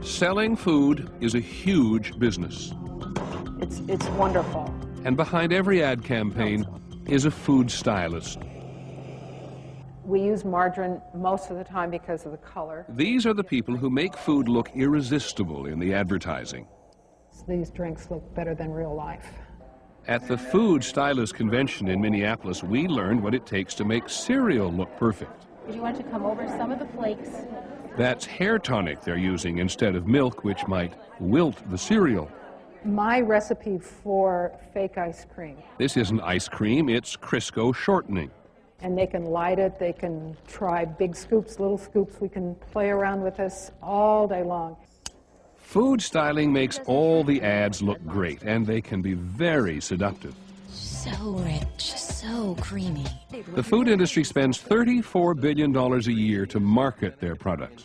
Selling food is a huge business. It's wonderful. And behind every ad campaign is a food stylist. We use margarine most of the time because of the color. These are the people who make food look irresistible in the advertising. These drinks look better than real life. At the Food Stylist Convention in Minneapolis, we learned what it takes to make cereal look perfect. Did you want to come over some of the flakes? That's hair tonic they're using instead of milk, which might wilt the cereal. My recipe for fake ice cream. This isn't ice cream, it's Crisco shortening. And they can light it, they can try big scoops, little scoops. We can play around with this all day long. Food styling makes all the ads look great, and they can be very seductive. So rich, so creamy. The food industry spends $34 billion a year to market their products.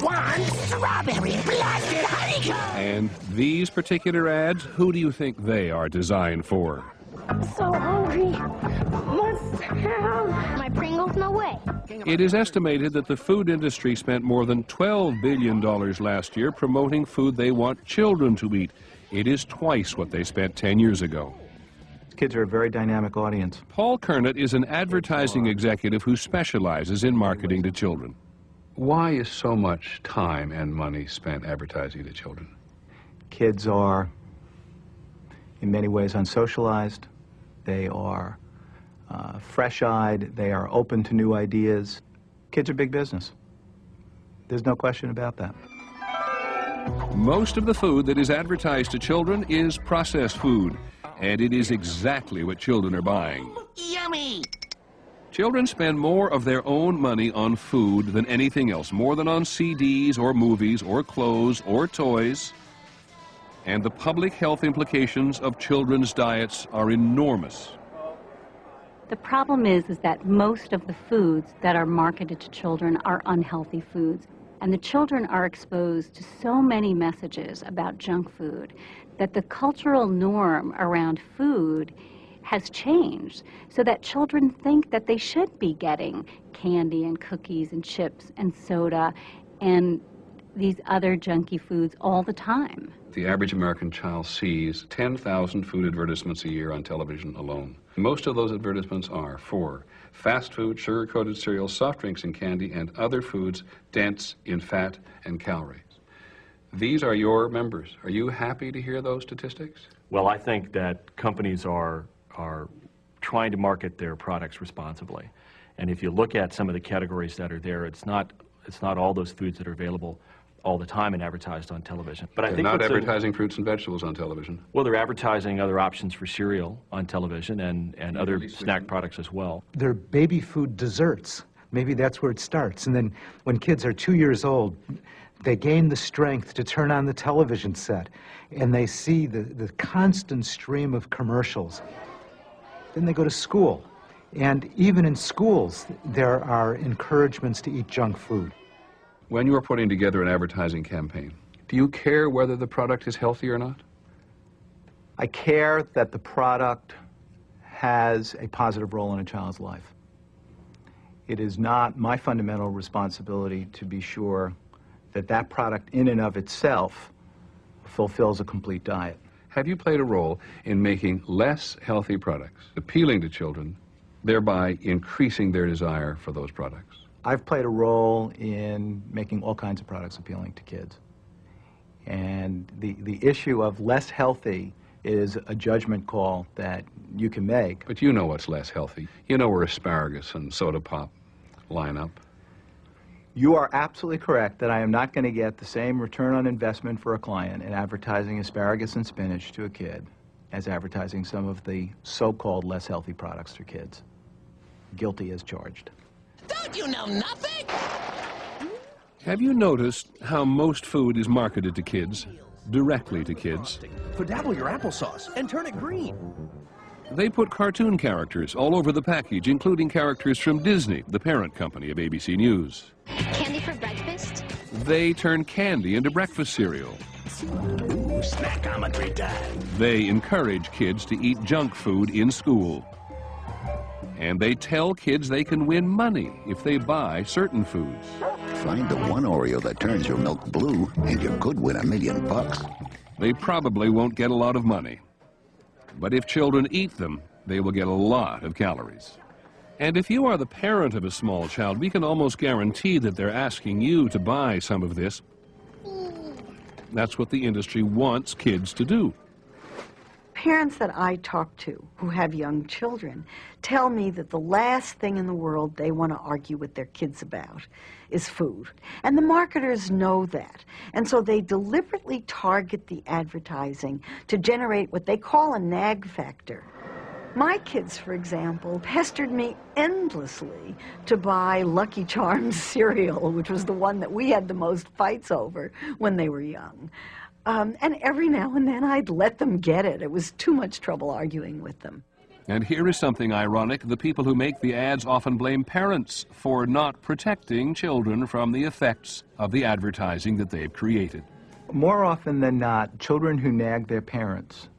One strawberry blasted honeycomb! And these particular ads, who do you think they are designed for? I'm so hungry. Must have my Pringles, no way. It is estimated that the food industry spent more than $12 billion last year promoting food they want children to eat. It is twice what they spent 10 years ago. Kids are a very dynamic audience. Paul Kernett is an advertising executive who specializes in marketing to children. Why is so much time and money spent advertising to children? Kids are, in many ways, unsocialized. They are fresh-eyed. They are open to new ideas. Kids are big business. There's no question about that. Most of the food that is advertised to children is processed food, and it is exactly what children are buying. Yummy! Children spend more of their own money on food than anything else, more than on CDs or movies or clothes or toys. And the public health implications of children's diets are enormous. The problem is that most of the foods that are marketed to children are unhealthy foods. And the children are exposed to so many messages about junk food that the cultural norm around food has changed so that children think that they should be getting candy and cookies and chips and soda and these other junky foods all the time. The average American child sees 10,000 food advertisements a year on television alone. Most of those advertisements are for fast food, sugar-coated cereals, soft drinks and candy, and other foods dense in fat and calories. These are your members. Are you happy to hear those statistics? Well, I think that companies are trying to market their products responsibly. And if you look at some of the categories that are there, it's not all those foods that are available all the time and advertised on television. But they're not advertising fruits and vegetables on television. Well, they're advertising other options for cereal on television and other snack products as well. They're baby food desserts. Maybe that's where it starts. And then when kids are 2 years old, they gain the strength to turn on the television set and they see the constant stream of commercials. Then they go to school. And even in schools, there are encouragements to eat junk food. When you are putting together an advertising campaign, do you care whether the product is healthy or not? I care that the product has a positive role in a child's life. It is not my fundamental responsibility to be sure that that product in and of itself fulfills a complete diet. Have you played a role in making less healthy products appealing to children, thereby increasing their desire for those products? I've played a role in making all kinds of products appealing to kids. And the issue of less healthy is a judgment call that you can make. But you know what's less healthy. You know where asparagus and soda pop line up. You are absolutely correct that I am not going to get the same return on investment for a client in advertising asparagus and spinach to a kid as advertising some of the so-called less healthy products to kids. Guilty as charged. Don't you know nothing? Have you noticed how most food is marketed to kids, directly to kids? Dabble your applesauce and turn it green. They put cartoon characters all over the package, including characters from Disney, the parent company of ABC News. Candy for breakfast? They turn candy into breakfast cereal. Ooh, snackometry time. They encourage kids to eat junk food in school. And they tell kids they can win money if they buy certain foods. Find the one Oreo that turns your milk blue, and you could win $1 million. They probably won't get a lot of money. But if children eat them, they will get a lot of calories. And if you are the parent of a small child, we can almost guarantee that they're asking you to buy some of this. That's what the industry wants kids to do. Parents that I talk to who have young children tell me that the last thing in the world they want to argue with their kids about is food. And the marketers know that. And so they deliberately target the advertising to generate what they call a nag factor. My kids, for example, pestered me endlessly to buy Lucky Charms cereal, which was the one that we had the most fights over when they were young. And every now and then I'd let them get it. It was too much trouble arguing with them. And here is something ironic. The people who make the ads often blame parents for not protecting children from the effects of the advertising that they've created. More often than not, children who nag their parents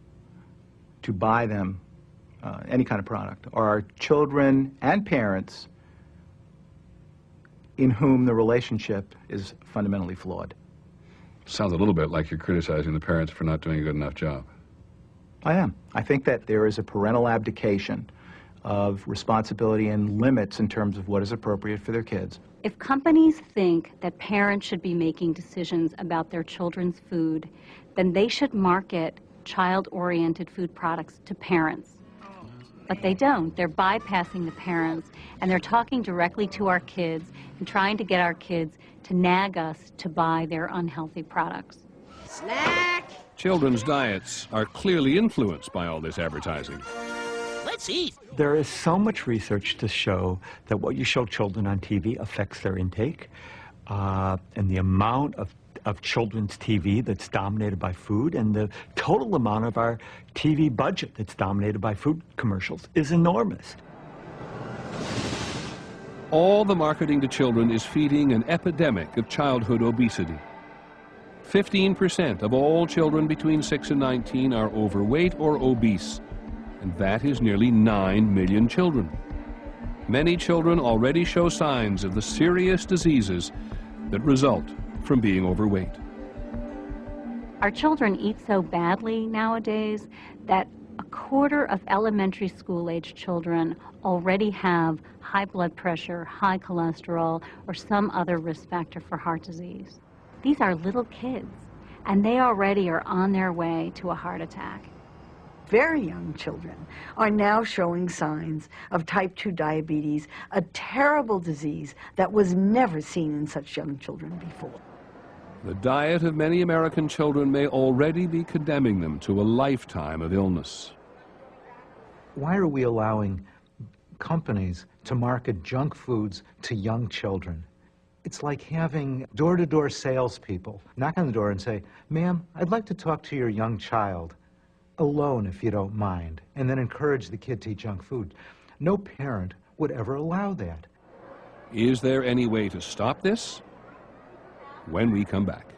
to buy them any kind of product are children and parents in whom the relationship is fundamentally flawed. Sounds a little bit like you're criticizing the parents for not doing a good enough job. I am. I think that there is a parental abdication of responsibility and limits in terms of what is appropriate for their kids. If companies think that parents should be making decisions about their children's food, then they should market child-oriented food products to parents. But they don't. They're bypassing the parents, and they're talking directly to our kids and trying to get our kids to nag us to buy their unhealthy products. Snack! Children's diets are clearly influenced by all this advertising. Let's eat. There is so much research to show that what you show children on TV affects their intake, and the amount of children's TV that's dominated by food, and the total amount of our TV budget that's dominated by food commercials is enormous. All the marketing to children is feeding an epidemic of childhood obesity. 15% of all children between 6 and 19 are overweight or obese, and that is nearly 9 million children. Many children already show signs of the serious diseases that result from being overweight. Our children eat so badly nowadays that a quarter of elementary school-age children already have high blood pressure, high cholesterol, or some other risk factor for heart disease. These are little kids, and they already are on their way to a heart attack. Very young children are now showing signs of type 2 diabetes, a terrible disease that was never seen in such young children before. The diet of many American children may already be condemning them to a lifetime of illness. Why are we allowing companies to market junk foods to young children? It's like having door-to-door salespeople knock on the door and say, "Ma'am, I'd like to talk to your young child alone if you don't mind," and then encourage the kid to eat junk food. No parent would ever allow that. Is there any way to stop this? When we come back.